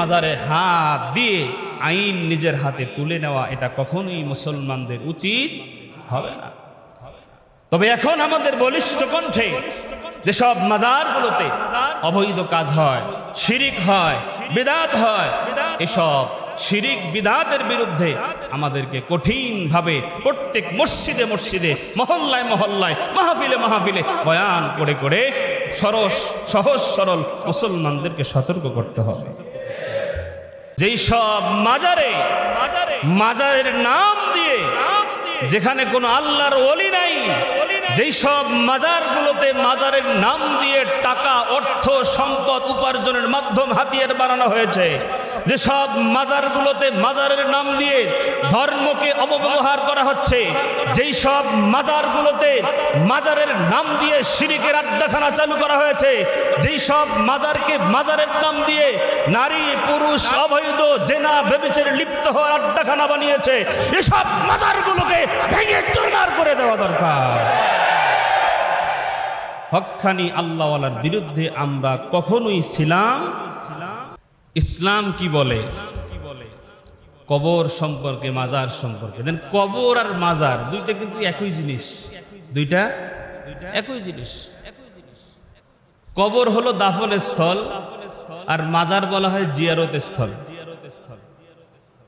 মাজারে হাত দিয়ে আইন নিজের হাতে তুলে নেওয়া এটা কখনোই মুসলমানদের উচিত হবে না। তবে এখন আমাদের বলিষ্ঠ কণ্ঠে যেসব মাজারগুলোতে অবৈধ কাজ হয়, শিরিক হয়, বিদআত হয়, এসব শিরিক বিদআতের বিরুদ্ধে আমাদেরকে কঠিনভাবে প্রত্যেক মসজিদে মসজিদে, মহল্লায় মহল্লায়, মাহফিলে মাহফিলে বয়ান করে করে সহজ সরল মুসলমানদেরকে সতর্ক করতে হবে। যেই সব মাজারের নাম দিয়ে, যেখানে কোনো আল্লাহর ওলি নাই, যেই সব মাজারগুলোতে মাজারের নাম দিয়ে টাকা, অর্থ, সম্পদ উপার্জনের মাধ্যম হাতিয়ার বানানো হয়েছে, যেসব মাজারগুলোতে মাজারের নাম দিয়ে ধর্মকে অপব্যবহার করা হচ্ছে, যেই সব মাজারগুলোতে মাজারের নাম দিয়ে শিরিকের আড্ডাখানা চালু করা হয়েছে, যেই সব মাজারকে মাজারের নাম দিয়ে নারী পুরুষ অবৈধ জেনা ব্যভিচারে লিপ্ত হওয়ার আড্ডাখানা বানিয়েছে, এসব মাজারগুলোকে ভেঙে চুরমার করে দেওয়া দরকার। হক্কানি আল্লাহওয়ালার বিরুদ্ধে আমরা কখনোই ছিলাম। ইসলাম কি বলে কবর সম্পর্কে, মাজার সম্পর্কে? দেন কবর আর মাজার দুইটা কিন্তু একই জিনিস, দুইটা একই জিনিস। কবর হলো দাফন স্থল আর মাজার বলা হয় জিয়ারত স্থল।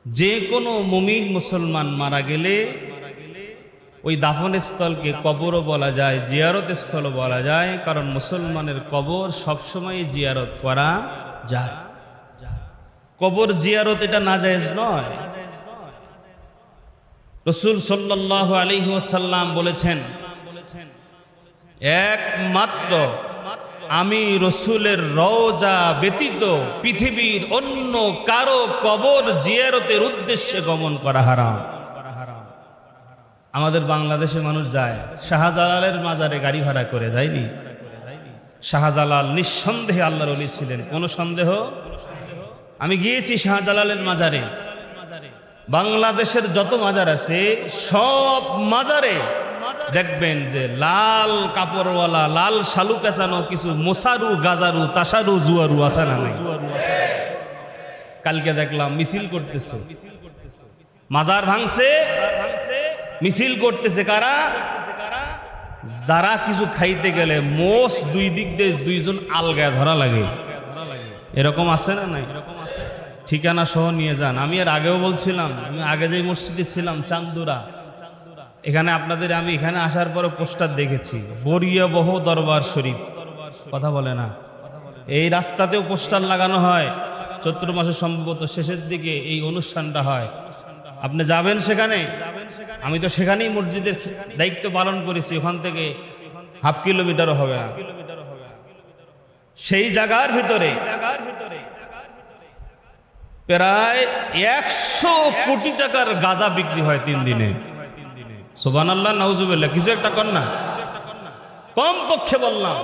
যে কোনো মুমিন মুসলমান মারা গেলে ওই দাফন স্থলকে কবরও বলা যায়, জিয়ারত স্থলও বলা যায়, কারণ মুসলমানের কবর সবসময় জিয়ারত করা যায়। কবর জিয়ারত এটা নাজায়েজ নয়। রাসূল সাল্লাল্লাহু আলাইহি ওয়াসাল্লাম বলেছেন, একমাত্র আমি রসুলের রওজা ব্যতীত পৃথিবীর অন্য কারো কবর জিয়ারতের উদ্দেশ্যে গমন করা হারাম। আমাদের বাংলাদেশে মানুষ যায়, শাহজালালের মাজারে গাড়ি ভাড়া করে যায়নি? শাহজালাল নিঃসন্দেহে আল্লাহর ওলি ছিলেন, কোনো সন্দেহ? আমি গিয়েছি শাহজালালের মাজারে। বাংলাদেশের যত মাজার আছে সব মাজারে দেখবেন যে লাল কাপড়ওয়ালা, লাল শালু পেঁচানো কিছু মোসারু, গাজারু, তাসারু, জুয়ারু আছে না নাই? কালকে দেখলাম মিছিল করতেছে, মাজার ভাঙছে, মিছিল করতেছে কারা? যারা কিছু খাইতে গেলে মোষ দুই দিক দিয়ে দুইজন আলগায় ধরা লাগে, এরকম আছে না নাই? ঠিকানা সহ নিয়ে যান। আমি আর আগেও বলছিলাম, আমি আগে যে মসজিদে ছিলাম চান্দুরা, এখানে আপনাদের আমি এখানে আসার পরে পোস্টার দেখেছি, বরিয়াবহ দরবার শরীফ, কথা বলে না? এই রাস্তাতেও পোস্টার লাগানো হয়, চৈত্র মাসের সম্ভবত শেষের দিকে এই অনুষ্ঠানটা হয়। আপনি যাবেন সেখানে? আমি তো সেখানেই মসজিদের দায়িত্ব পালন করেছি, ওখান থেকে হাফ কিলোমিটারও হবে না। সেই জায়গার ভিতরে প্রায় 100 কোটি টাকার গাঁজা বিক্রি হয় 3 দিনে। সুবহানাল্লাহ, নাউজুবিল্লাহ, কিছু একটা কর না। কম পক্ষে বললাম,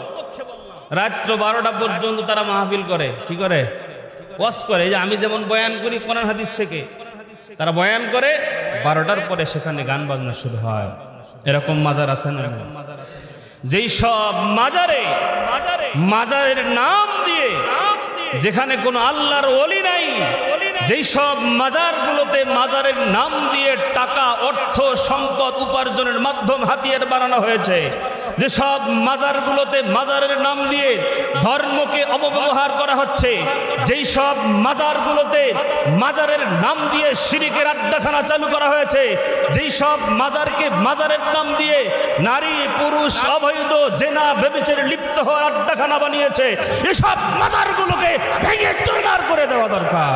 রাত্র 12টা পর্যন্ত তারা মাহফিল করে, কি করে? ওয়াজ করে। এই যে আমি যেমন বয়ান করি কোরআন হাদিস থেকে, তারা বয়ান করে, 12টার পরে সেখানে গান বাজনা শুরু হয়। এরকম মাজার আছে না? যেই সব মাজারের নাম দিয়ে, যেখানে কোনো আল্লাহর ওলি নাই, যেই সব মাজারগুলোতে মাজারের নাম দিয়ে টাকা, অর্থ, সম্পদ উপার্জনের মাধ্যম হাতিয়ার বানানো হয়েছে, যেসব মাজারগুলোতে মাজারের নাম দিয়ে ধর্মকে অপব্যবহার করা হচ্ছে, যেই সব মাজারগুলোতে মাজারের নাম দিয়ে শিরিকের আড্ডাখানা চালু করা হয়েছে, যেই সব মাজারকে মাজারের নাম দিয়ে নারী পুরুষ অবৈধ জেনা ব্যভিচারে লিপ্ত হওয়ার আড্ডাখানা বানিয়েছে, এসব মাজারগুলোকে ভেঙে চুরমার করে দেওয়া দরকার।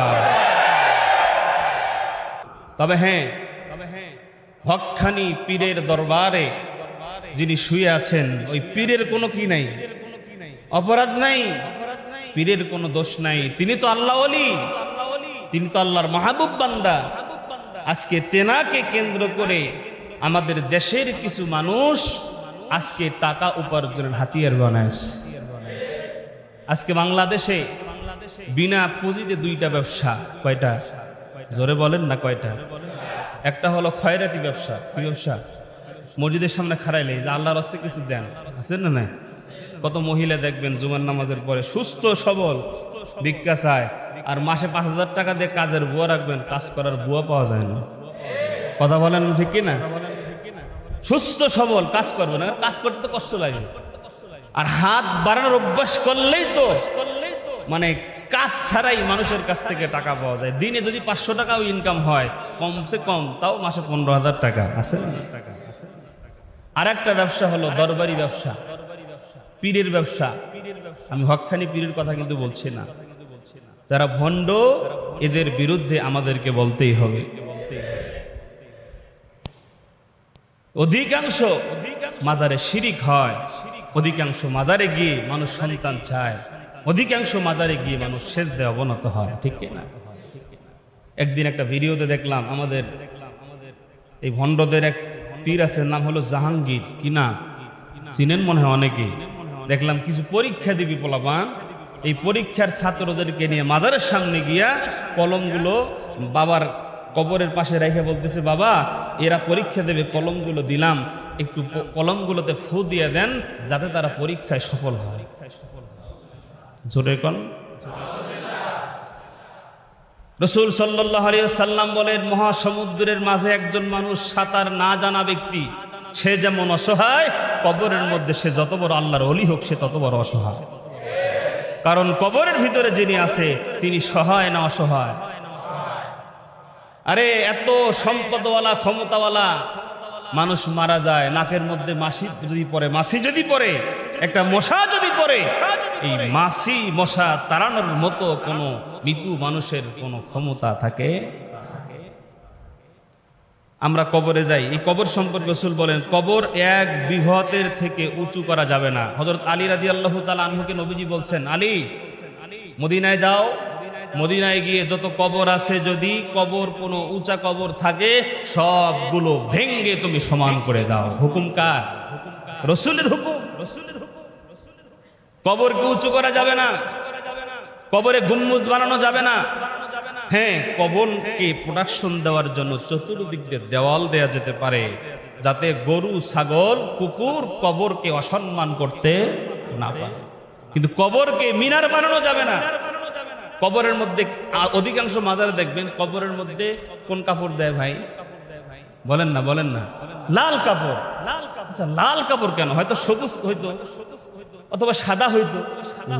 তবে হ্যাঁ, হক্কানি পীরের দরবারে যিনি শুয়ে আছেন, ওই পীরের কোনো কি নাই, অপরাধ নাই, পীরের কোনো দোষ নাই। তিনি তো আল্লাহ ওলি, তিনি তো আল্লাহর মাহবুব বান্দা। আজকে তেনাকে কেন্দ্র করে আমাদের দেশের কিছু মানুষ আজকে টাকা উপার্জনের হাতিয়ার বানাইছে। আজকে বাংলাদেশে বিনা পুঁজিতে 2টা ব্যবসা। কয়টা? জোরে বলেন না, কয়টা? একটা হলো খয়রাতি ব্যবসা। কি ব্যবসা? মসজিদের সামনে খাড়াইলে যে আল্লাহর রাস্তে কিছু দেন, আছেন না? কত মহিলা দেখবেন জুমার নামাজের পরে সুস্থ সবল ভিক্ষা চায়, আর মাসে 5,000 টাকা দিয়ে কাজের বুয়া রাখবেন, কাজ করার বুয়া পাওয়া যায় না। কথা বলেন ঠিক কি না? সুস্থ সবল কাজ করবে না, কাজ করতে তো কষ্ট লাগে। আর হাত বাড়ানোর অভ্যাস করলেই তো মানে কাজ ছাড়াই মানুষের কাছ থেকে টাকা পাওয়া যায়। দিনে যদি 500 টাকাও ইনকাম হয় কমসে কম, তাও মাসে 15,000 টাকা আছে। আর একটা ব্যবসা হলো দরবারি ব্যবসা, পীরের ব্যবসা। আমি হকখানি পীরের কথা কিন্তু বলছি না, যারা ভণ্ড এদের বিরুদ্ধে আমাদেরকে বলতেই হবে। অধিকাংশ মাজারে শিরিক হয়, অধিকাংশ মাজারে গিয়ে মানুষ সন্তান চায়, অধিকাংশ মাজারে গিয়ে মানুষ সেজদে অবনত হয়, ঠিক না? একদিন একটা ভিডিওতে দেখলাম আমাদের এই ভণ্ডদের এক পীর আছে, নাম হলো জাহাঙ্গীর, কি না চিনেন মনে হয় অনেকেই। দেখলাম কিছু পরীক্ষা দিবি পোলাপান, এই পরীক্ষার ছাত্রদেরকে নিয়ে মাজারের সামনে গিয়া কলমগুলো বাবার কবরের পাশে রেখে বলতেছে, বাবা এরা পরীক্ষা দেবে, কলমগুলো দিলাম, একটু কলমগুলোতে ফু দিয়ে দেন যাতে তারা পরীক্ষায় সফল হয়। জোরে কোন রাসূল সাল্লাল্লাহু আলাইহি ওয়াসাল্লাম বলেন, মহাসমুদ্রের মাঝে একজন মানুষ সাঁতার না জানা ব্যক্তি, সে যেমন অসহায়, কবরের মধ্যে সে যত বড় আল্লাহর ওলি হোক সে তত বড় অসহায়। কারণ কবরের ভিতরে যিনি আছে তিনি সহায় না অসহায়? আরে এত সম্পদওয়ালা ক্ষমতাওয়ালা মানুষ মারা যায়, নাকের মধ্যে মাছি যদি পড়ে, একটা মশা যদি পড়ে, এই মাছি মশা তাড়ানোর মতো কোনো মৃত্যু মানুষের কোনো ক্ষমতা থাকে? আমরা কবরে যাই, এই কবর সম্পর্কে রাসূল বলেন, কবর 1 বিঘতের থেকে উঁচু করা যাবে না। হযরত আলী রাদিয়াল্লাহু তাআলা আনহুকে নবীজি বলছেন, আলী মদিনায় যাও, মদিনায় গিয়ে যত কবর আছে, যদি কবর কোনো উঁচা কবর থাকে সবগুলো ভেঙ্গে তুমি সমান করে দাও। হুকুম কার? রাসূলের হুকুম। কবরকে উঁচু করা যাবে না, কবরে গুম্বুজ বানানো যাবে না। হ্যাঁ, কবরকে প্রোটেকশন দেওয়ার জন্য চতুর্দিক দিয়ে দেওয়াল দেয়া যেতে পারে, যাতে গরু ছাগল কুকুর কবরকে অসম্মান করতে না পারে, কিন্তু কবরকে মিনার বানানো যাবে না। কবরের মধ্যে অধিকাংশ মাজারে দেখবেন কবরের মধ্যে কোন কাপড় দেয় ভাই? বলেন না লাল কাপড়। আচ্ছা, লাল কাপড় কেন? হয়তো সবুজ হইতো অথবা সাদা হইতো,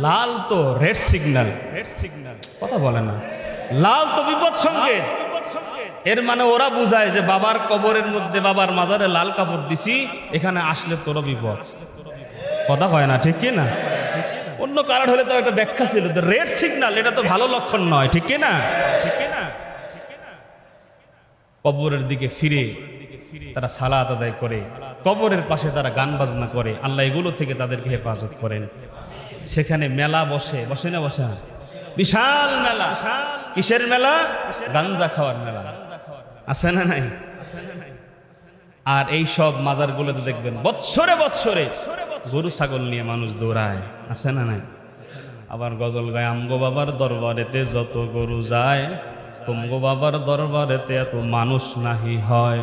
লাল তো রেড সিগন্যাল। কথা বলেন না, লাল তো বিপদ সংকেত। এর মানে ওরা বুঝায় যে বাবার কবরের মধ্যে, বাবার মাজারে লাল কাপড় দিছি, এখানে আসলে তোর বিপদ। কথা কয় না, ঠিক কি না? অন্য কারণ হলে তো একটা ব্যাখ্যা ছিল, রেড সিগন্যাল, এটা তো ভালো লক্ষণ নয়, ঠিক কি না? কবরের দিকে ফিরে তারা সালাত আদায় করে, কবরের পাশে তারা গান বাজনা করে, আল্লাহ এগুলো থেকে তাদেরকে হেফাজত করেন। সেখানে মেলা বসে না? বসে না? বিশাল মেলা। কিসের মেলা? গাঞ্জা খাওয়ার মেলা, আছে না নাই? আর এই সব মাজারগুলোতে দেখবেন বৎসরে গরু ছাগল নিয়ে মানুষ দৌড়ায়, আছে না নাই? আবার গজল গায়, আমগো বাবার দরবারেতে যত গরু যায়, তুমগো বাবার দরবারেতে এত মানুষ নাহি হয়।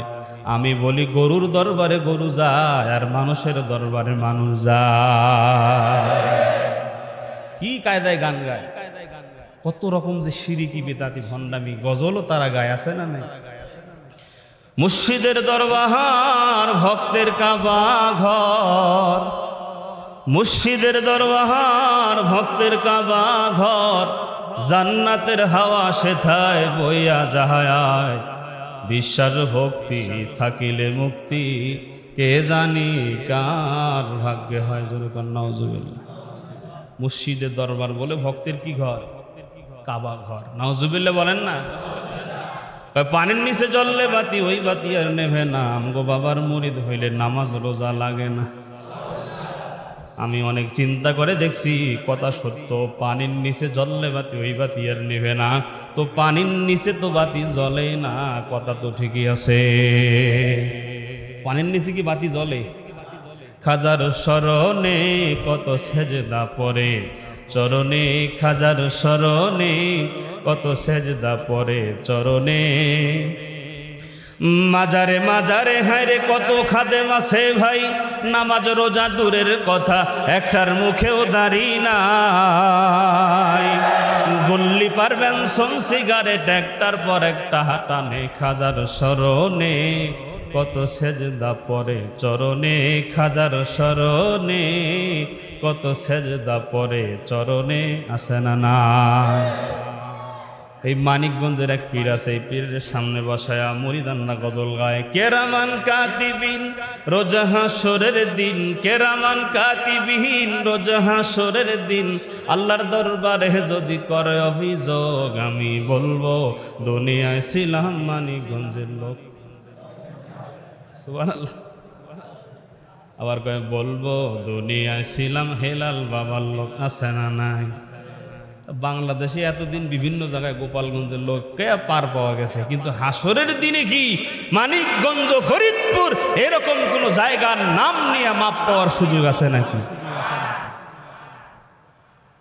আমি বলি গরুর দরবারে গরু যায় আর মানুষের দরবারে মানুষ যায়। কি কায়দায় গান গায়, কত রকম যে শিরিকি বিদাতি ভণ্ডামি গজলও তারা গায়, আছে না নাই? মুর্শিদের দরবার ভক্তের কাবা ঘর, মুর্শিদের দরবার ভক্তের কাবা ঘর, জান্নাতের হাওয়া সেথায় বইয়া যাহায়, বিশ্বাস ভক্তি থাকিলে মুক্তি, কে জানি কার ভাগ্যে হয়। জোরে নাউজুবিল্লাহ। মুর্শিদের দরবার বলে ভক্তের কি ঘর? কাবা ঘর। নাউজুবিল্লাহ বলেন না? পানির নিচে জ্বললে বাতি, ওই বাতি আর নেভে না। আমগো বাবার মুরিদ হইলে নামাজ রোজা লাগে না। আমি অনেক চিন্তা করে দেখছি, কথা সত্য, পানির নিচে জ্বললে বাতি, ওই বাতি আর নেভে না। তো পানির নিচে তো বাতি জ্বলে না, কথা তো ঠিকই আছে। পানির নিচে কি বাতি জ্বলে? খাজার শরণে কত সেজদা পড়ে, চরণে খাজার শরণে কত সেজদা পড়ে চরণে। মাজারে মাজারে হায়রে কত খাদেম আছে ভাই, নামাজ রোজা দূরের কথা, একটার মুখেও দাঁড়ি নাই। গল্লি পারবেন সোন সিগারেট একটার পর একটা হাটানে খাজার স্মরণে কত সেজদা পরে চরণে খাজার স্মরণে কত সেজদা পরে চরণে আছে না না। এই মানিকগঞ্জের এক পীর আছে, এই পীরের সামনে বসায়া মুরিদান্না গজল গায়। কেরামান কাতিবিন রোজ হাসরের দিন, কেরামান কাতিবিন রোজ হাসরের দিন, আল্লাহর দরবারে যদি করে অভিযোগ আমি বলবো দুনিয়ায় ছিলাম মানিকগঞ্জের লোক। সুবহানাল্লাহ। আবার কয় বলবো দুনিয়ায় ছিলাম হেলাল বাবার লোক। আছে না নাই? বাংলাদেশে এতদিন বিভিন্ন জায়গায় গোপালগঞ্জের লোককে পার পাওয়া গেছে, কিন্তু হাসরের দিনে কি মানিকগঞ্জ ফরিদপুর এরকম কোন জায়গার নাম নিয়ে মাপ পাওয়ার সুযোগ আছে নাকি?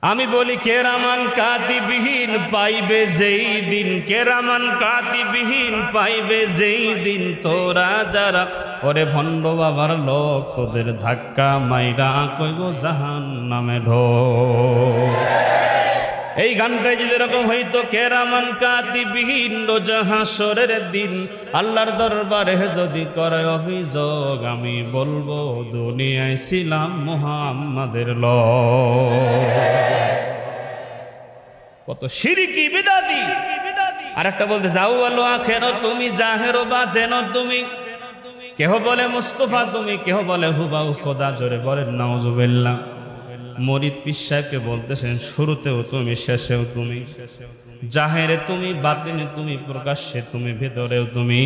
আমি বলি কেরামান কাতিবিহীন পাইবে যেই দিন, কেরামান কাতিবিহীন পাইবে যেই দিন, তোরা যারা ওরে ভণ্ড বাবার লোক তোদের ধাক্কা মাইরা কইব জাহান্নামে ঢোক। এই গানটাই যদি এরকম হইতো, কেরামান কাতিবিহীন রোজ হাসরের দিন, আল্লাহর দরবারে যদি করে অভিযোগ আমি বলবো দুনিয়ায় ছিলাম মুহাম্মাদের লোক। কত শিরকি বিদাতি। আর একটা বলতে যাও আলো আখেরো তুমি, জাহেরো বাতেনো তুমি, কেহ বলে মুস্তফা তুমি, কেহ বলে হুবাউ খোদা, জোরে বলেন নাউজুবিল্লাহ। মরিদ পীর সাহেবকে বলতেছেন শুরুতেও তুমি শেষেও তুমি, জাহেরে তুমি বাতিনে তুমি, প্রকাশ্যে তুমি ভেতরেও তুমি,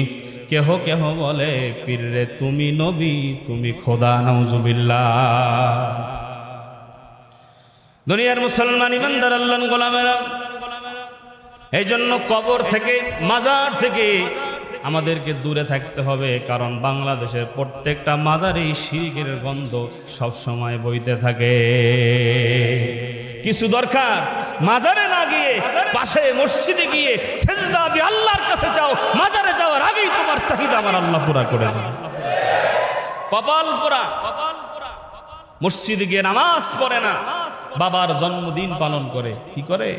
কেহ কেহ বলে পীররে তুমি নবী তুমি খোদা, নাউজুবিল্লাহ। দুনিয়ার মুসলমান ইমানদার আল্লাহর গোলামেরা, এই জন্য কবর থেকে মাজার থেকে আমাদেরকে দূরে থাকতে হবে, কারণ বাংলাদেশের প্রত্যেকটা মাজারে শিরকের গন্ধ সব সময় বইতে থাকে। কিছু দরকার মাজারে না গিয়ে পাশে মসজিদে গিয়ে সেজদা দিয়ে আল্লাহর কাছে যাও। মাজারে যাওয়ার আগেই তোমার চাহিদা আমার আল্লাহ পুরা করে দেন। কপাল পোড়া মসজিদে গিয়ে নামাজ পড়ে না, বাবার জন্মদিন পালন করে। কি করে?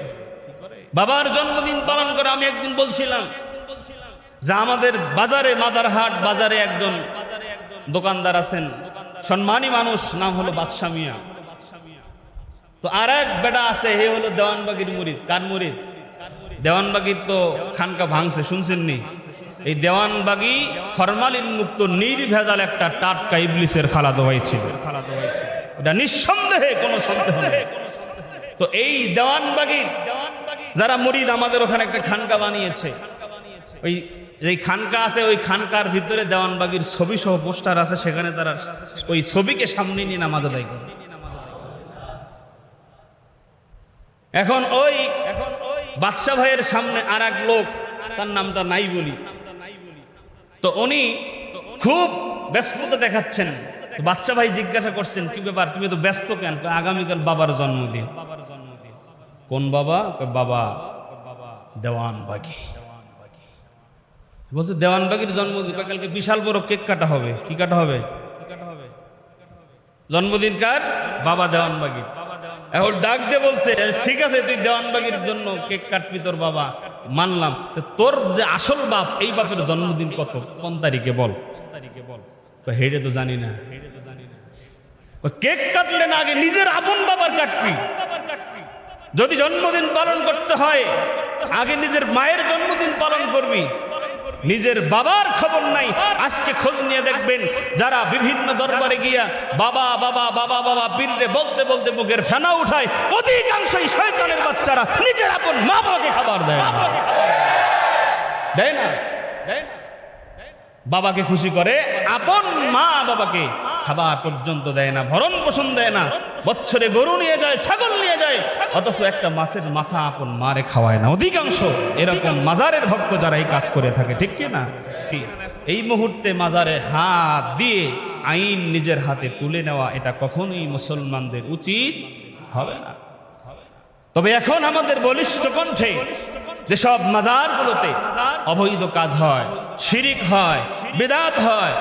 বাবার জন্মদিন পালন করে। আমি একদিন বলছিলাম যে আমাদের বাজারে, মাদারহাট বাজারে একজন দোকানদার আছেন, সম্মানী মানুষ, নাম হলো বাদশা মিয়া। তো আর এক বেটা আছে, হে হলো দেওয়ানবাগির মুরিদ। কার মুরিদ? দেওয়ানবাগির তো খানকা ভাঙছে, শুনছেন নি? এই দেওয়ানবাগি ফরমালিন মুক্ত নির্ভেজাল একটা টাটকা ইবলিসের খালাতো ভাই ছিল, এটা নিঃসন্দেহে, কোনো সন্দেহ নেই। তো এই দেওয়ানবাগির যারা মুরিদ আমাদের ওখানে একটা খানকা বানিয়েছে, ওই যেই খানকা আছে ওই খানকার ভিতরে দেওয়ানবাগির ছবি সহ পোস্টার আছে, সেখানে তারা ওই ছবিকে সামনে নিয়ে নামাজ আদায় করে। এখন ওই বাদশা ভাইয়ের সামনে আর এক লোক, তার নামটা নাই বলি, তো উনি খুব ব্যস্ততা দেখাচ্ছেন। বাদশা ভাই জিজ্ঞাসা করছেন কি ব্যাপার, তুমি তো ব্যস্ত কেন? আগামীকাল বাবার জন্মদিন। কোন বাবা? বাবা দেওয়ানবাগি। বলছে দেওয়ানবাগির জন্মদিন, কালকে বিশাল বড় কেক কাটা হবে। কি কাটা হবে? জন্মদিন কার? বাবা দেওয়ানবাগির। এখন ডাক দিয়ে বলছে ঠিক আছে তুই দেওয়ানবাগির জন্য কেক কাটবি, তোর বাবা মানলাম, তোর যে আসল বাপ, এই বাপের জন্মদিন কত, কোন তারিখে বল? হেডে তো জানি না। কেক কাটলে না আগে নিজের আপন বাবার কাটবি। যদি জন্মদিন পালন করতে হয় আগে নিজের মায়ের জন্মদিন পালন করবি, নিজের বাবার খবর নাই। আজকে খোঁজ নিয়ে দেখবেন যারা বিভিন্ন দরবারে গিয়া বাবা বাবা বাবা বাবা পীররে বলতে বলতে মুখের ফেনা উঠায়, অধিকাংশই শয়তানের বাচ্চারা নিজের আপন মা বাবাকে খাবার দেয় না। দেয় না? বাবাকে খুশি করে, আপন মা বাবাকে খাবার পর্যন্ত দেয় না, ভরণ পোষণ দেয় না। বছরে গরু নিয়ে যায়, ছাগল নিয়ে যায়, অথচ একটা মাছের মাথা আপন মারে খাওয়ায় না। অধিকাংশ এরকম মাজারের ভক্ত যারা এই কাজ করে থাকে, ঠিক কি না? এই মুহূর্তে মাজারে হাত দিয়ে আইন নিজের হাতে তুলে নেওয়া, এটা কখনোই মুসলমানদের উচিত হবে না। তবে এখন আমাদের বলিষ্ঠ কণ্ঠে যেসব মাজারগুলোতে অবৈধ কাজ হয়, শিরিক হয়, বিদআত হয়,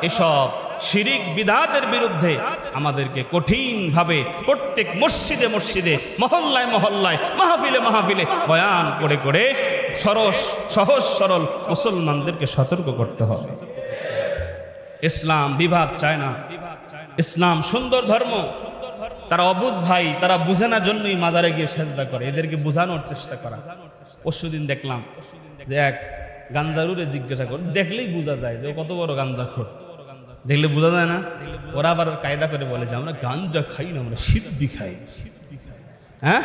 এসব শিরিক বিদআতের বিরুদ্ধে আমাদেরকে কঠিনভাবে প্রত্যেক মসজিদে মসজিদে, মহল্লায় মহল্লায়, মাহফিলে মাহফিলে বয়ান করে করে সহজ সরল মুসলমানদেরকে সতর্ক করতে হবে। ইসলাম বিভাদ চায় না, ইসলাম সুন্দর ধর্ম। তারা অবুঝ ভাই, তারা বুঝে না জন্যই মাজারে গিয়ে সেজদা করে, এদেরকে বোঝানোর চেষ্টা করা। পরশুদিন দেখলাম যে এক গাঞ্জারুরে জিজ্ঞাসা করে, দেখলেই বোঝা যায় যে ও কত বড় গাঞ্জাখোর, দেখলে বোঝা যায় না। ওরা আবার কায়দা করে বলে যে আমরা গাঞ্জা খাই না, আমরা সিদ্ধি খাই। হ্যাঁ,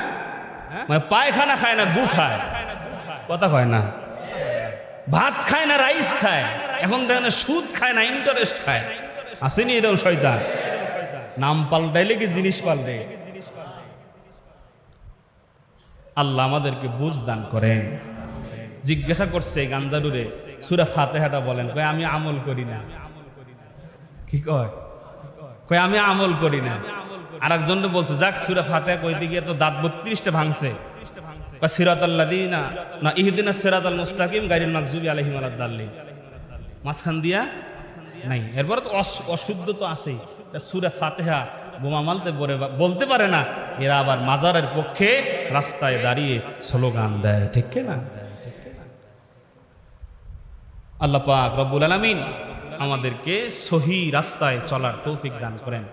মানে পায়খানা খায় না, গু খায়, কথা কয় না, ভাত খায় না, রাইস খায়, এখন দেখেন সুদ খায় না, ইন্টারেস্ট খায়। আসেনি এরকম শয়তান? নাম পাল্টাইলে কি জিনিস পাল্টে? আল্লাহ আমাদেরকে বুঝ দান করেন। জিজ্ঞাসা করছে গাঞ্জারুরে, সূরা ফাতিহাটা বলেন। কয় আমি আমল করি না। কি কয়? কয় আমি আমল করি না। আর একজন বলছে যাক সূরা ফাতিহা কইতে গিয়ে তো দাঁত 32টা ভাঙছে। কয় সিরাতাল্লাযিনা না ইহদিনাস সিরাতাল মুস্তাকিম গায়রিল মাগযুবি আলাইহিম ওয়ালাদ-দাল্লিন, মাঝখান দিয়া নাই। এরপরে তো অশুদ্ধ তো আছেই। সূরা ফাতিহা বোমা মালতে বলতে পারে না, এরা আবার মাজারের পক্ষে রাস্তায় দাঁড়িয়ে স্লোগান দেয়, ঠিক না? আল্লাহ পাক রব্বুল আলামিন আমাদেরকে সহি রাস্তায় চলার তৌফিক দান করেন।